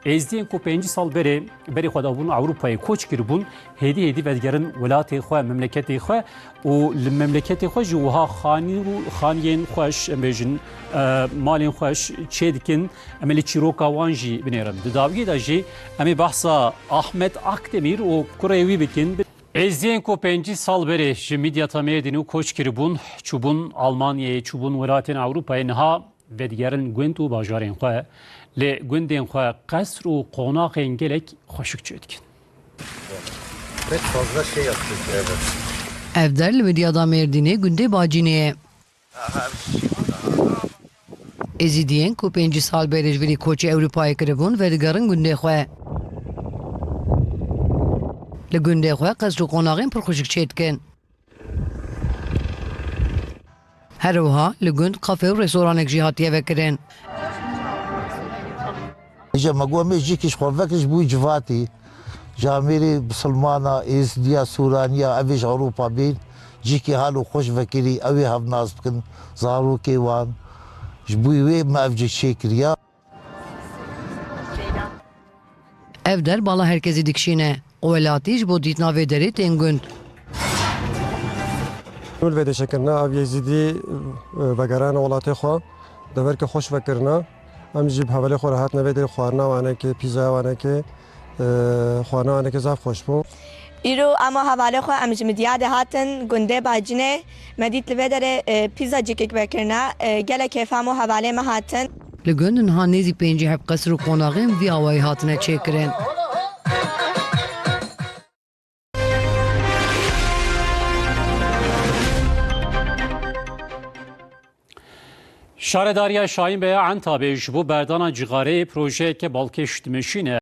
ازدین کو 5 سال بری خدا بون اروپای کوچ کربون هدی ودگرن ولات خو مملکت خو و المملکت خو جوها خانین خوش امجن مالین خوش چیدکن عملی چیروکا وانجی بنیرم داوی داجی امی بحثا احمد اکدemir و کوروی بکن ازدین کو 5 سال بری جمیدیا تامedinu کوچ کربون چوبون آلمانیای چوبون ولاتین اروپای نها ودگرن گوند و باجارین خو لی گوندین خو قصر و قوناقین گلک خوشک چیدکن Pek fazla şey yaptık evet. Evder li Midyada Mêrdînê gundê bacînê. Êzîdiyên ku 5 sal berê ji virî koçê Ewropayê kiribûn vedigerin gundê xwe. Li gundê xwe qesr û qonaxên pir xuşik çêdikin. Her wiha li gund kafe û restoranek jî hatiye vekirin. İşte magome jikiş xorvekiş bu civatî. Jamiri Bisilmana, Êzidiya Sûraniya, ev ji Ewropa bin, jîkî hal û xweş vekirî, ew ê hevnaz bikin, zarokê wan. Ji bo wê me ev cih çêkiriya. Evder bala herkesî dikişîne. O welatî ji bo dîtina vê derê tên gund. نول ویده شکرنا او یزیدی بگران ولاتی خو دور که خوش وکرنا ام جیب حوالی خو راحت نویده خوارنا وانه که پیزا وانه که خوارنا وانه که زاف خوش بو ایرو اما حوالی خو ام جمیدیا ده هاتن گنده باجنه مدید لوی داره پیزا جیکک بکرنا گله کیفامو حوالی ما هاتن Li gund niha nêzî pêncî hev qesr û qonaxên vî awayî hatine çêkirin. شارداریا شاهین به Antabê ji bo berdana cixareyê projeyeke balkêş dimeşîne